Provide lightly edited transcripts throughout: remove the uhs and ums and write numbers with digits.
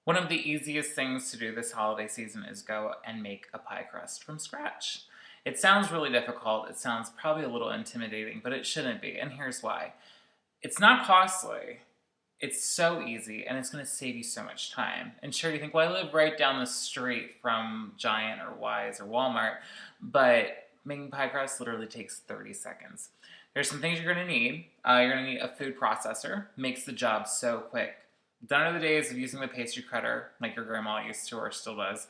One of the easiest things to do this holiday season is go and make a pie crust from scratch. It sounds really difficult, it sounds probably a little intimidating, but it shouldn't be, and here's why. It's not costly, it's so easy, and it's going to save you so much time. And sure, you think, well, I live right down the street from Giant or Wise or Walmart, but making pie crust literally takes 30 seconds. There's some things you're going to need. You're going to need a food processor. Makes the job so quick. Done are the days of using the pastry cutter like your grandma used to or still does.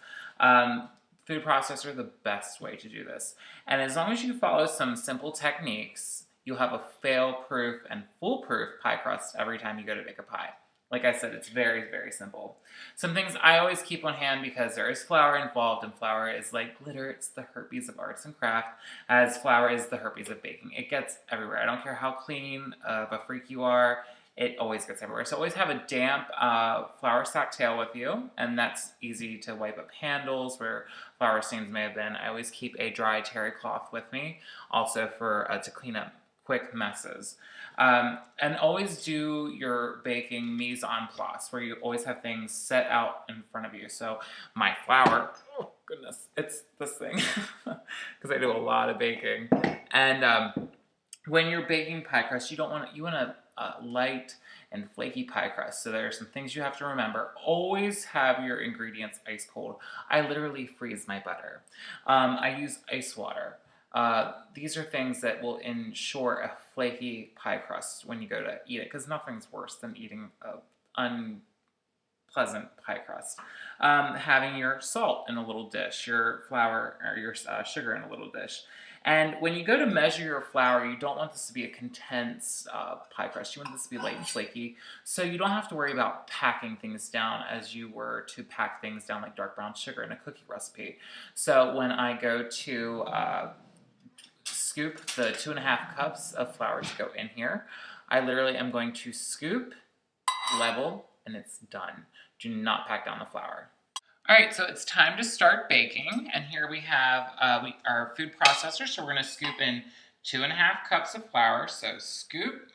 Food processor, the best way to do this. And as long as you follow some simple techniques, you'll have a fail-proof and foolproof pie crust every time you go to bake a pie. Like I said, it's very, very simple. Some things I always keep on hand because there is flour involved, and flour is like glitter. It's the herpes of arts and craft, as flour is the herpes of baking. It gets everywhere. I don't care how clean of a freak you are. It always gets everywhere. So always have a damp flour sack tail with you, and that's easy to wipe up handles where flour stains may have been. I always keep a dry terry cloth with me, also for to clean up quick messes. And always do your baking mise en place, where you always have things set out in front of you. So my flour, oh goodness, it's this thing, because I do a lot of baking. And when you're baking pie crust, you want a light and flaky pie crust. So there are some things you have to remember. Always have your ingredients ice cold. I literally freeze my butter. I use ice water. These are things that will ensure a flaky pie crust when you go to eat it, because nothing's worse than eating an unpleasant pie crust. Having your salt in a little dish, your flour or your sugar in a little dish. And when you go to measure your flour, you don't want this to be a condensed pie crust. You want this to be light and flaky, so you don't have to worry about packing things down as you were to pack things down like dark brown sugar in a cookie recipe. So when I go to scoop the 2.5 cups of flour to go in here, I literally am going to scoop, level, and it's done. Do not pack down the flour. Alright, so it's time to start baking, and here we have our food processor, so we're going to scoop in 2.5 cups of flour. So scoop,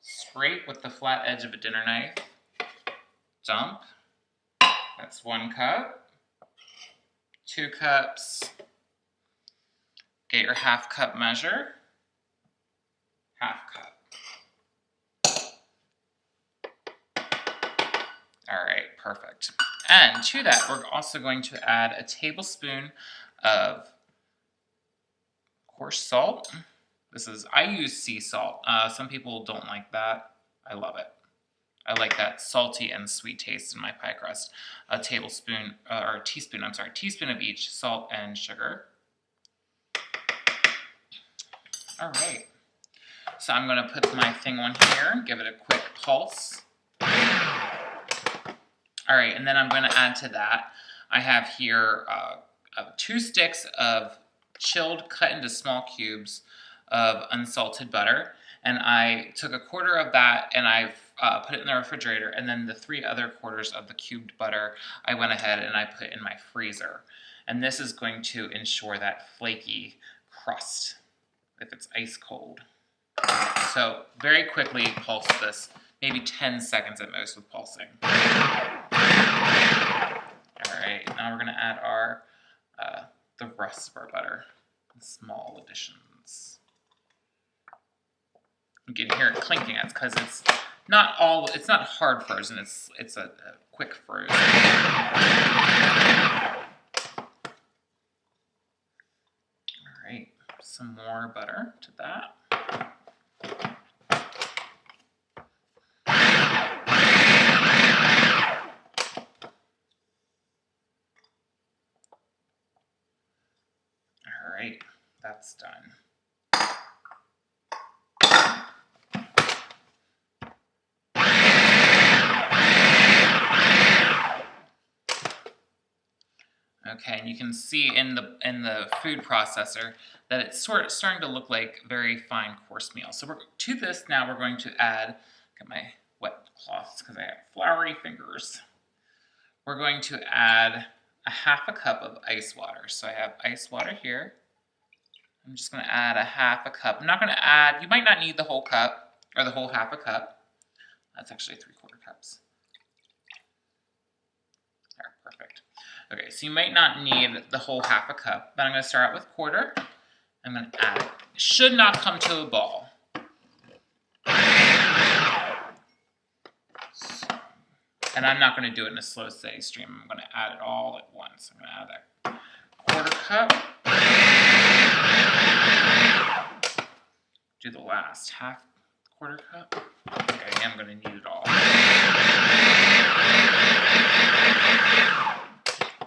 scrape with the flat edge of a dinner knife, dump, that's 1 cup, 2 cups, get your 1/2 cup measure, 1/2 cup. Alright, perfect. And to that, we're also going to add a tablespoon of coarse salt. I use sea salt. Some people don't like that. I love it. I like that salty and sweet taste in my pie crust. A teaspoon of each, salt and sugar. All right. So I'm going to put my thing on here, give it a quick pulse. All right, and then I'm going to add to that, I have here 2 sticks of chilled, cut into small cubes of unsalted butter. And I took 1/4 of that and I've put it in the refrigerator. And then the 3 other quarters of the cubed butter, I went ahead and I put in my freezer. And this is going to ensure that flaky crust if it's ice cold. So very quickly pulse this, maybe 10 seconds at most with pulsing. Alright, now we're going to add our the rest of our butter. Small additions. You can hear it clinking. That's because it's not hard frozen. It's a quick frozen. All right, some more butter to that. All right, that's done. Okay, and you can see in the food processor that it's starting to look like very fine coarse meal. So to this now we're going to add, get my wet cloths because I have floury fingers. We're going to add 1/2 cup of ice water. So I have ice water here. I'm just going to add 1/2 cup. I'm not going to add, you might not need the whole cup or the whole 1/2 cup. That's actually 3/4 cups. Perfect. Okay, so you might not need the whole half a cup, but I'm going to start out with 1/4. I'm going to add it. It should not come to a ball. And I'm not going to do it in a slow, steady stream. I'm going to add it all at once. I'm going to add that 1/4 cup. Do the last 1/4 cup. Okay, I'm going to need it all.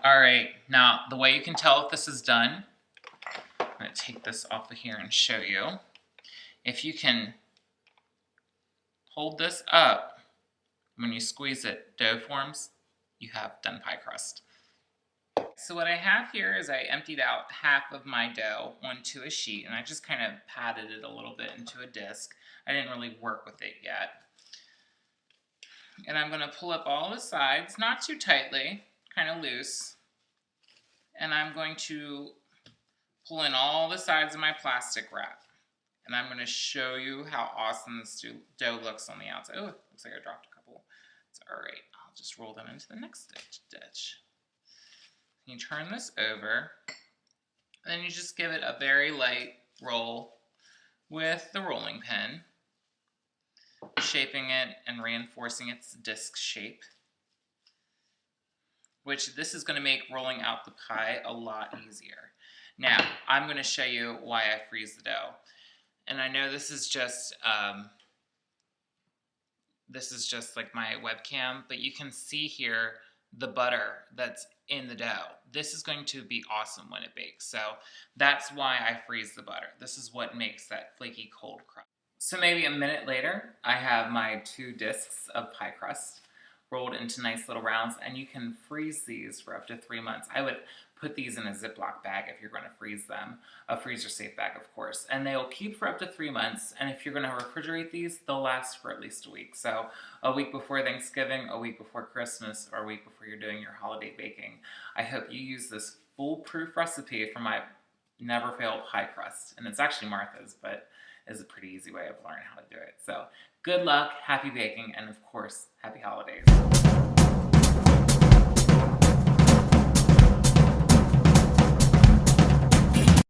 All right, now the way you can tell if this is done, I'm going to take this off of here and show you. If you can hold this up, when you squeeze it, dough forms, you have done pie crust. So what I have here is I emptied out half of my dough onto a sheet, and I just kind of patted it a little bit into a disc. I didn't really work with it yet. And I'm going to pull up all the sides, not too tightly, kind of loose. And I'm going to pull in all the sides of my plastic wrap. And I'm going to show you how awesome this dough looks on the outside. Oh, looks like I dropped a couple. It's all right. I'll just roll them into the next ditch. You turn this over, and then you just give it a very light roll with the rolling pin, shaping it and reinforcing its disc shape, which this is going to make rolling out the pie a lot easier. Now, I'm going to show you why I freeze the dough. And I know this is just like my webcam, but you can see here the butter that's in the dough. This is going to be awesome when it bakes. So that's why I freeze the butter. This is what makes that flaky cold crust. So maybe a minute later, I have my 2 discs of pie crust rolled into nice little rounds, and you can freeze these for up to 3 months. I would put these in a Ziploc bag if you're going to freeze them, a freezer safe bag of course, and they'll keep for up to 3 months, and if you're going to refrigerate these, they'll last for at least a week. So a week before Thanksgiving, a week before Christmas, or a week before you're doing your holiday baking. I hope you use this foolproof recipe for my never fail pie crust, and it's actually Martha's, but it's a pretty easy way of learning how to do it. So good luck, happy baking, and of course, happy holidays.